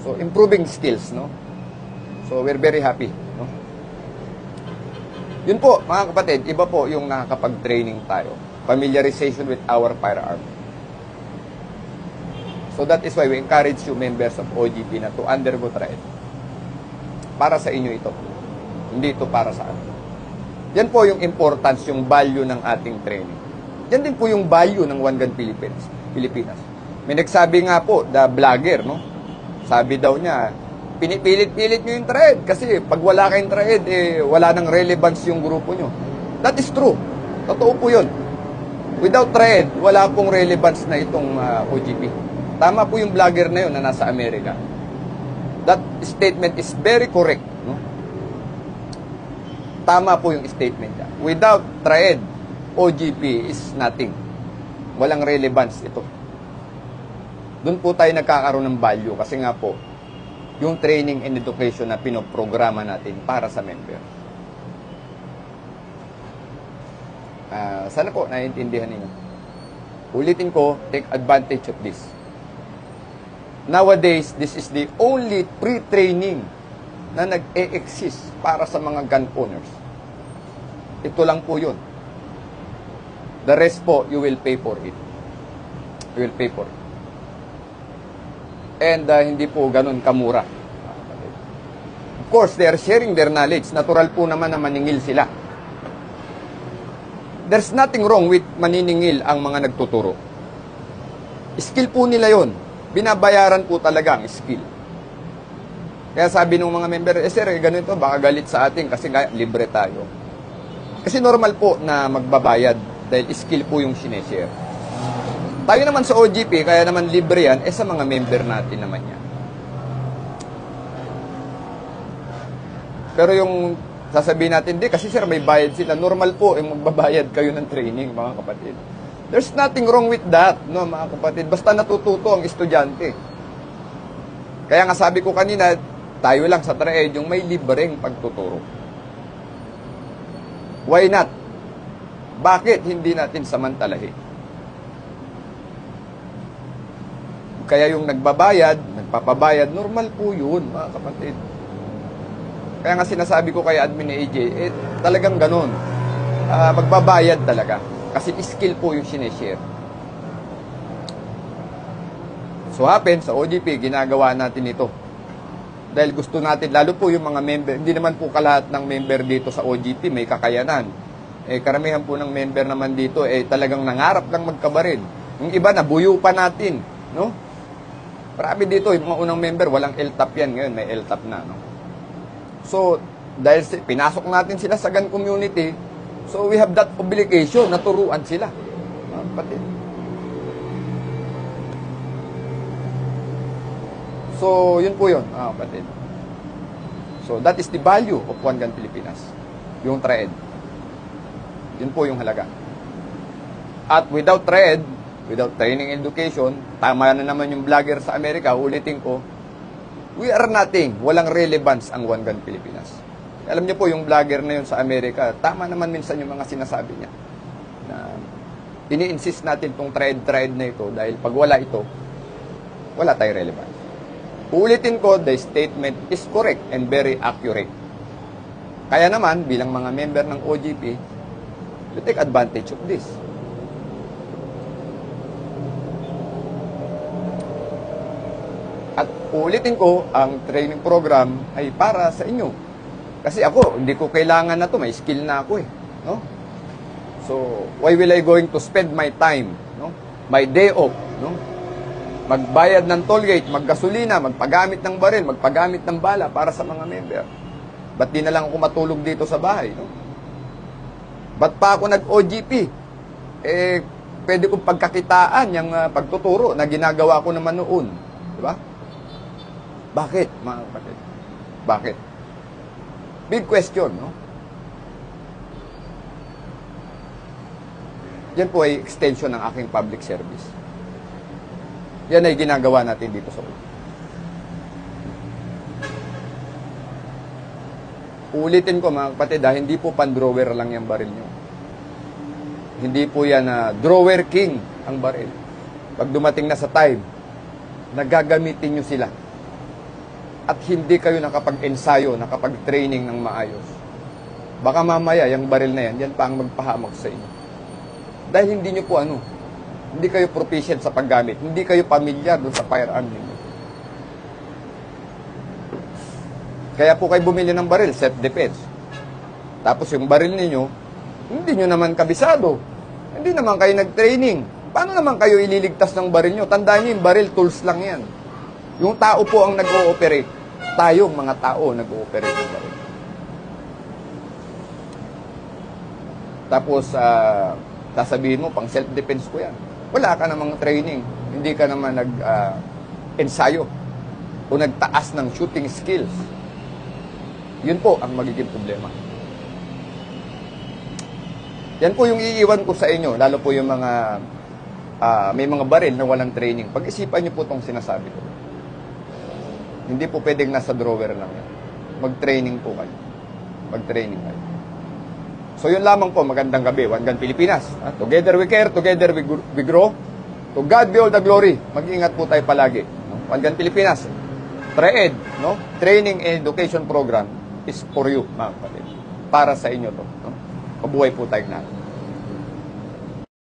So, improving skills, no? So, we're very happy, no? Yun po, mga kapatid, iba po yung nakakapag-training tayo. Familiarization with our firearm. So, that is why we encourage you, members of OGP, na to undergo TRED. Para sa inyo ito. Hindi ito para sa atin. Yan po yung importance, yung value ng ating training. Yan din po yung value ng One Gun Pilipinas. May nagsabi nga po, the vlogger, no? Sabi daw niya, pinipilit-pilit nyo yung TRED kasi pag wala kayong TRED, wala nang relevance yung grupo nyo. That is true. Totoo po yun. Without TRED, wala pong relevance na itong OGP. Tama po yung vlogger na yun na nasa Amerika. That statement is very correct. No? Tama po yung statement niya. Without TRED, OGP is nothing. Walang relevance ito. Doon po tayo nagkakaroon ng value kasi nga po, yung training and education na pinoprograma natin para sa member. Sana po naiintindihan ninyo. Ulitin ko, take advantage of this. Nowadays, this is the only pre-training na nag-e-exist para sa mga gun owners. Ito lang po yun. The rest po, you will pay for it. You will pay for it. And hindi po ganun kamura. Of course, they are sharing their knowledge. Natural po naman na maningil sila. There's nothing wrong with maniningil ang mga nagtuturo. Skill po nila yon. Binabayaran po talaga ang skill. Kaya sabi ng mga member, sir, ganito, baka galit sa atin kasi libre tayo. Kasi normal po na magbabayad dahil skill po yung sineshare. Tayo naman sa OGP, kaya naman libre yan, sa mga member natin naman yan. Pero yung sasabihin natin, di, kasi sir, may bayad sila. Normal po, magbabayad kayo ng training, mga kapatid. There's nothing wrong with that, no, mga kapatid. Basta natututo ang estudyante. Kaya nga sabi ko kanina, tayo lang sa TRED, yung may libreng pagtuturo. Why not? Bakit hindi natin samantalahin? Kaya yung nagbabayad, nagpapabayad, normal po yun, mga kapatid. Kaya nga sinasabi ko kay admin ni AJ, talagang ganun. Magbabayad talaga. Kasi skill po yung sineshare. So happen, sa OGP, ginagawa natin ito. Dahil gusto natin, lalo po yung mga member, hindi naman po kalahat ng member dito sa OGP may kakayanan. Karamihan po ng member naman dito, talagang nangarap lang magkabaril. Yung iba, nabuyo pa natin. No? Marami dito, yung mga unang member, walang LTAP yan. Ngayon, may LTAP na. No? So, dahil pinasok natin sila sa gun community, so we have that obligation na turuan sila. Pati. So, yun po yun, kapatid. So, that is the value of One Gun Pilipinas. Yung TRED. Yun po yung halaga. At without TRED, without training education, tama na naman yung vlogger sa Amerika, ulitin ko, we are nothing. Walang relevance ang One Gun Pilipinas. Alam niyo po, yung vlogger na yun sa Amerika, tama naman minsan yung mga sinasabi niya. Na ini-insist natin itong TRED na ito dahil pag wala ito, wala tayong relevance. Uulitin ko, the statement is correct and very accurate. Kaya naman, bilang mga member ng OJP, you take advantage of this. At uulitin ko, ang training program ay para sa inyo. Kasi ako, hindi ko kailangan na to, may skill na ako eh. No? So, why will I going to spend my time, no? My day off, no? Magbayad ng toll gate, maggasolina, magpagamit ng baril, magpagamit ng bala para sa mga member. Ba't di na lang ako matulog dito sa bahay, no? Ba't pa ako nag-OGP? Eh, pwede kong pagkakitaan yung pagtuturo na ginagawa ko naman noon. Di ba? Bakit, mga kapatid? Bakit? Big question, no? Yan po ay extension ng aking public service. Yan ay ginagawa natin dito sa ulo. Ulitin ko mga kapatid, hindi po pan-drawer lang yung baril nyo. Hindi po yan drawer king ang baril. Pag dumating na sa time, nagagamitin nyo sila. At hindi kayo nakapag-ensayo, nakapag-training ng maayos. Baka mamaya, yung baril na yan, yan pa ang magpahamak sa inyo. Dahil hindi nyo po hindi kayo proficient sa paggamit, hindi kayo pamilyar doon sa firearm ninyo. Kaya po kayo bumili ng baril, self-defense. Tapos yung baril ninyo, hindi nyo naman kabisado. Hindi naman kayo nag-training. Paano naman kayo ililigtas ng baril nyo? Tandaan nyo, yung baril, tools lang yan. Yung tao po ang nag-ooperate. Tayong mga tao nag-ooperate ng baril. Tapos, sasabihin mo, pang self-defense ko yan. Wala ka namang training. Hindi ka naman nag-ensayo o nagtaas ng shooting skills. Yun po ang magiging problema. Yan po yung iiwan ko sa inyo, lalo po yung mga may mga baril na walang training. Pag-isipan nyo po itong sinasabi ko. Hindi po pwedeng nasa drawer lang yan. Mag-training po kayo. Mag-training kayo. So yun lamang po, magandang gabi. One Gun Pilipinas. Together we care, together we grow. To God be all the glory. Mag-ingat po tayo palagi. One Gun Pilipinas. TREED, no? Training and Education Program is for you, mga kapatid. Para sa inyo to. No? Mabuhay po tayong lahat.